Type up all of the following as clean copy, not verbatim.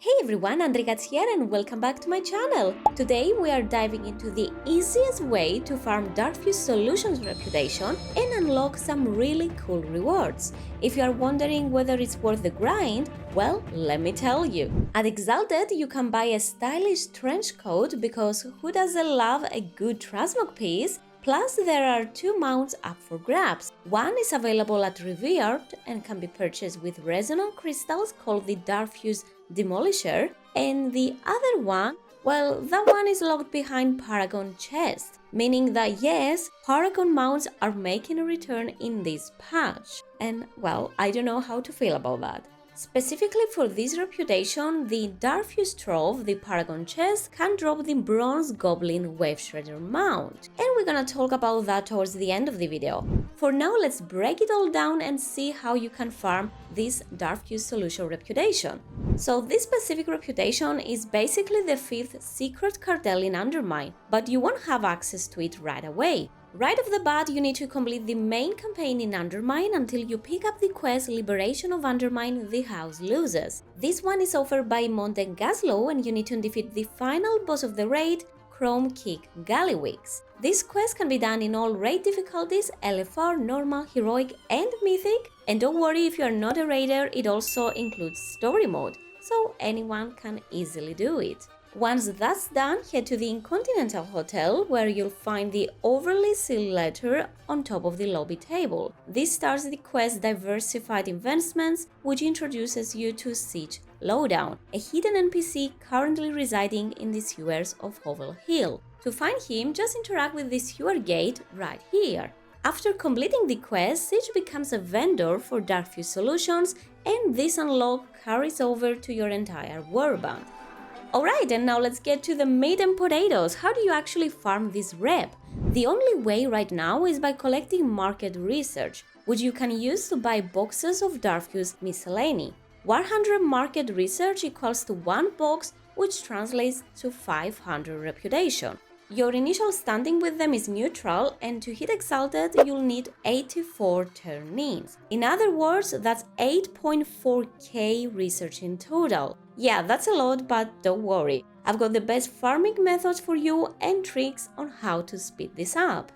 Hey everyone, Andrikat here and welcome back to my channel. Today we are diving into the easiest way to farm Darkfuse Solutions Reputation and unlock some really cool rewards. If you are wondering whether it's worth the grind, well, let me tell you. At Exalted, you can buy a stylish trench coat because who doesn't love a good transmog piece? Plus, there are two mounts up for grabs. One is available at Revered and can be purchased with resonant crystals called the Darkfuse Demolisher, and the other one, well, that one is locked behind Paragon chest, meaning that yes, Paragon mounts are making a return in this patch. And well, I don't know how to feel about that. Specifically for this reputation, the Darkfuse Trove, the Paragon chest, can drop the bronze Goblin Waveshredder mount. And we're gonna talk about that towards the end of the video. For now, let's break it all down and see how you can farm this Darkfuse Solution reputation. So this specific reputation is basically the 5th secret cartel in Undermine, but you won't have access to it right away. Right off the bat, you need to complete the main campaign in Undermine until you pick up the quest Liberation of Undermine, the House Loses. This one is offered by Monte Gaslow and you need to defeat the final boss of the raid, Chrome Kick Gallywix. This quest can be done in all raid difficulties, LFR, normal, heroic and mythic. And don't worry if you are not a raider, it also includes story mode, so anyone can easily do it. Once that's done, head to the Intercontinental Hotel where you'll find the overly sealed letter on top of the lobby table. This starts the quest Diversified Investments, which introduces you to Siege Lowdown, a hidden NPC currently residing in the sewers of Hovel Hill. To find him, just interact with the sewer gate right here. After completing the quest, Siege becomes a vendor for Darkfuse Solutions, and this unlock carries over to your entire warband. Alright, and now let's get to the meat and potatoes. How do you actually farm this rep? The only way right now is by collecting market research, which you can use to buy boxes of Darkfuse miscellany. 100 market research equals to 1 box, which translates to 500 reputation. Your initial standing with them is neutral, and to hit Exalted, you'll need 84 turn-ins. In other words, that's 8.4k research in total. Yeah, that's a lot, but don't worry. I've got the best farming methods for you and tricks on how to speed this up.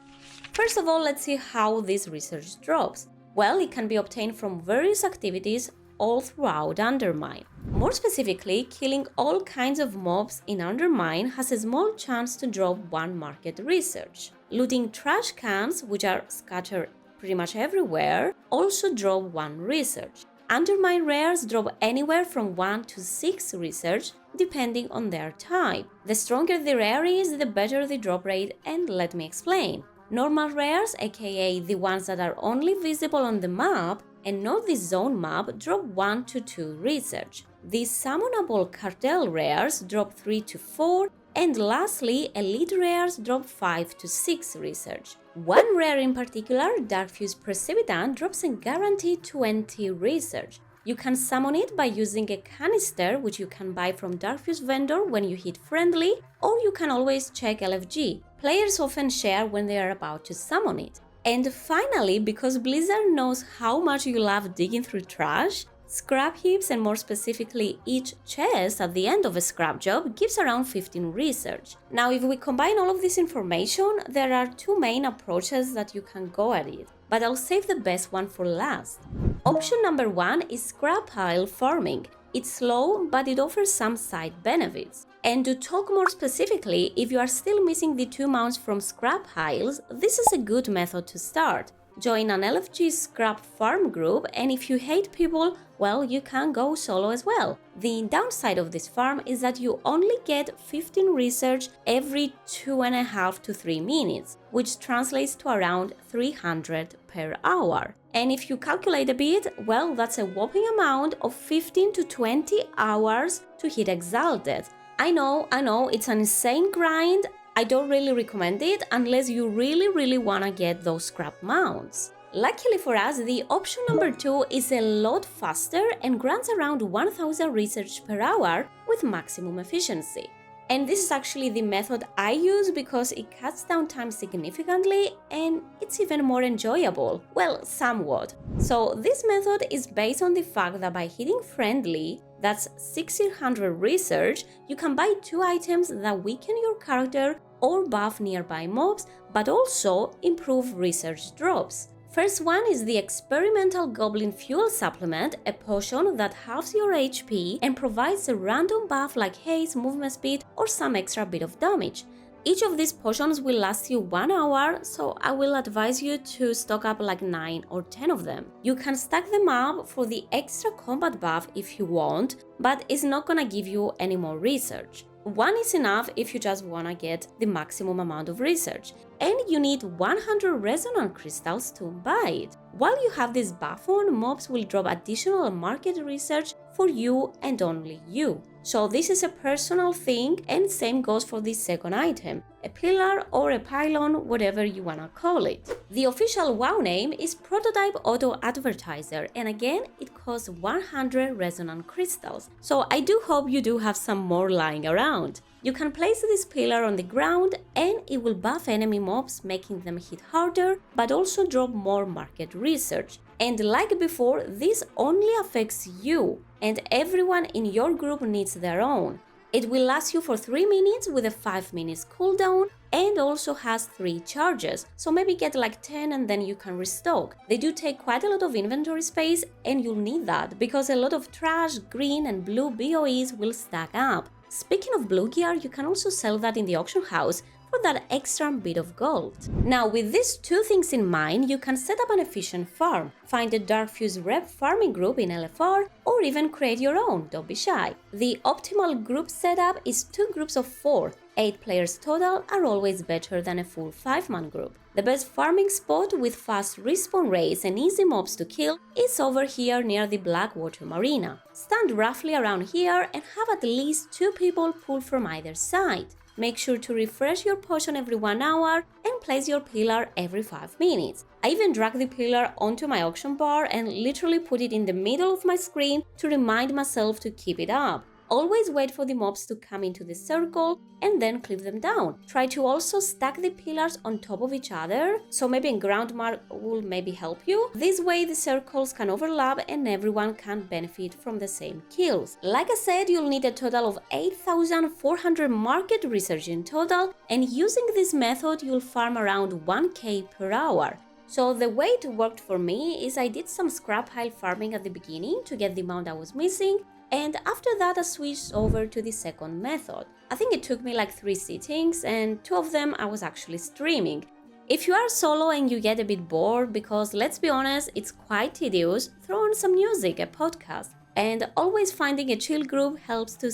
First of all, let's see how this research drops. Well, it can be obtained from various activities all throughout Undermine. More specifically, killing all kinds of mobs in Undermine has a small chance to drop 1 market research. Looting trash cans, which are scattered pretty much everywhere, also drop 1 research. Undermine rares drop anywhere from 1 to 6 research, depending on their type. The stronger the rare is, the better the drop rate, and let me explain. Normal rares, aka the ones that are only visible on the map, and not the zone map, drop 1 to 2 research. The summonable cartel rares drop 3 to 4, and lastly, elite rares drop 5 to 6 research. One rare in particular, Darkfuse Precipitant, drops a guaranteed 20 research. You can summon it by using a canister, which you can buy from Darkfuse vendor when you hit friendly, or you can always check LFG. Players often share when they are about to summon it. And finally, because Blizzard knows how much you love digging through trash, scrap heaps, and more specifically each chest at the end of a scrap job, gives around 15 research. Now, if we combine all of this information, there are 2 main approaches that you can go at it, but I'll save the best one for last. Option number 1 is scrap pile farming. It's slow, but it offers some side benefits. And to talk more specifically, if you are still missing the 2 mounts from scrap piles, this is a good method to start. Join an LFG scrap farm group, and if you hate people, well, you can go solo as well. The downside of this farm is that you only get 15 research every 2.5 to 3 minutes, which translates to around 300 per hour. And if you calculate a bit, well, that's a whopping amount of 15 to 20 hours to hit Exalted. I know, it's an insane grind. I don't really recommend it unless you really wanna get those scrap mounts. Luckily for us, the option number 2 is a lot faster and grants around 1000 research per hour with maximum efficiency. And this is actually the method I use because it cuts down time significantly and it's even more enjoyable. Well, somewhat. So this method is based on the fact that by hitting friendly, That's 1600 research. You can buy 2 items that weaken your character or buff nearby mobs, but also improve research drops. First one is the Experimental Goblin Fuel Supplement, a potion that halves your HP and provides a random buff like haste, movement speed, or some extra bit of damage. Each of these potions will last you 1 hour, so I will advise you to stock up like 9 or 10 of them. You can stack them up for the extra combat buff if you want, but it's not gonna give you any more research. One is enough if you just wanna get the maximum amount of research, and you need 100 resonant crystals to buy it. While you have this buff on, mobs will drop additional market research for you and only you. So this is a personal thing, and same goes for the second item, a pillar or a pylon, whatever you wanna call it. The official WoW name is Prototype Auto Advertiser, and again it costs 100 resonant crystals, so I do hope you do have some more lying around. You can place this pillar on the ground and it will buff enemy mobs, making them hit harder, but also drop more market research. And like before, this only affects you, and everyone in your group needs their own. It will last you for 3 minutes with a 5 minutes cooldown, and also has 3 charges, so maybe get like 10 and then you can restock. They do take quite a lot of inventory space, and you'll need that because a lot of trash, green and blue BOEs will stack up. Speaking of blue gear, you can also sell that in the auction house for that extra bit of gold. Now, with these 2 things in mind, you can set up an efficient farm, find a Darkfuse Rep farming group in LFR, or even create your own, don't be shy. The optimal group setup is 2 groups of 4. 8 players total are always better than a full 5-man group. The best farming spot with fast respawn rates and easy mobs to kill is over here near the Blackwater Marina. Stand roughly around here and have at least 2 people pull from either side. Make sure to refresh your potion every 1 hour and place your pillar every 5 minutes. I even drag the pillar onto my auction bar and literally put it in the middle of my screen to remind myself to keep it up. Always wait for the mobs to come into the circle and then clip them down. Try to also stack the pillars on top of each other, so maybe a ground mark will maybe help you. This way the circles can overlap and everyone can benefit from the same kills. Like I said, you'll need a total of 8,400 market research in total, and using this method you'll farm around 1k per hour. So the way it worked for me is I did some scrap pile farming at the beginning to get the amount I was missing, and after that I switched over to the second method. I think it took me like 3 sittings, and 2 of them I was actually streaming. If you are solo and you get a bit bored, because let's be honest, it's quite tedious, throw on some music, a podcast. And always finding a chill group helps to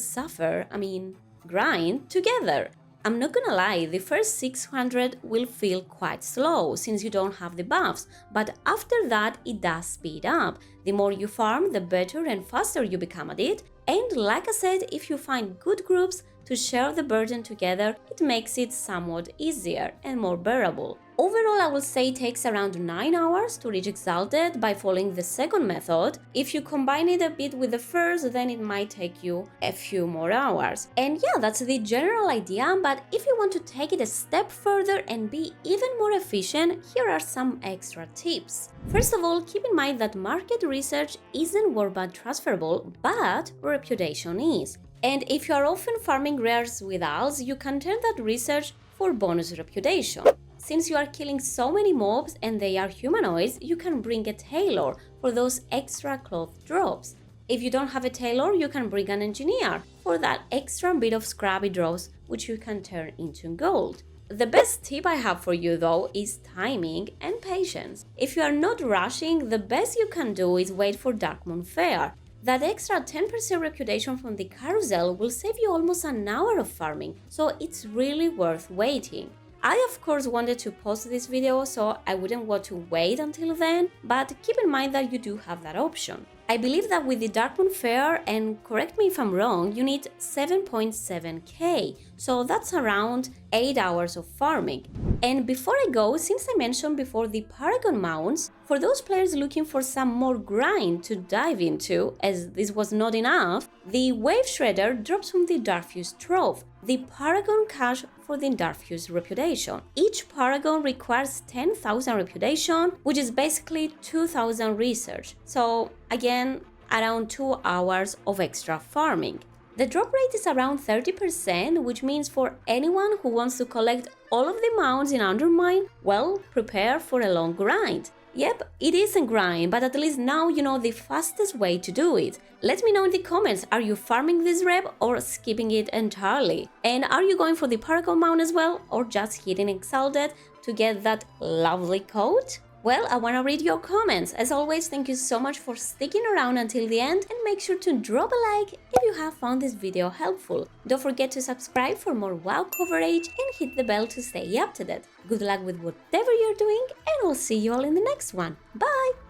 grind together. I'm not gonna lie, the first 600 will feel quite slow since you don't have the buffs, but after that it does speed up. The more you farm, the better and faster you become at it, and like I said, if you find good groups to share the burden together, it makes it somewhat easier and more bearable. Overall, I will say it takes around 9 hours to reach Exalted by following the second method. If you combine it a bit with the first, then it might take you a few more hours. And yeah, that's the general idea, but if you want to take it a step further and be even more efficient, here are some extra tips. First of all, keep in mind that market research isn't warband transferable, but reputation is. And if you are often farming rares with alts, you can turn that research for bonus reputation. Since you are killing so many mobs and they are humanoids, you can bring a tailor for those extra cloth drops. If you don't have a tailor, you can bring an engineer for that extra bit of scrappy drops which you can turn into gold. The best tip I have for you though is timing and patience. If you are not rushing, the best you can do is wait for Dark Moon Fair. That extra 10% reputation from the carousel will save you almost an hour of farming, so it's really worth waiting. I of course wanted to post this video, so I wouldn't want to wait until then, but keep in mind that you do have that option. I believe that with the Dark Moon Fair, and correct me if I'm wrong, you need 7.7k, so that's around 8 hours of farming. And before I go, since I mentioned before the Paragon mounts, for those players looking for some more grind to dive into, as this was not enough, the Waveshredder drops from the Darkfuse Trove, the Paragon cache for the Darkfuse Reputation. Each Paragon requires 10,000 reputation, which is basically 2,000 research. So again, around 2 hours of extra farming. The drop rate is around 30%, which means for anyone who wants to collect all of the mounts in undermine, well, prepare for a long grind. Yep, it is a grind, but at least now you know the fastest way to do it. Let me know in the comments, are you farming this rep or skipping it entirely? And are you going for the Paragon mount as well, or just hitting Exalted to get that lovely coat? Well, I want to read your comments. As always, thank you so much for sticking around until the end, and make sure to drop a like if you have found this video helpful. Don't forget to subscribe for more WoW coverage and hit the bell to stay up to date. Good luck with whatever you're doing, and we'll see you all in the next one. Bye!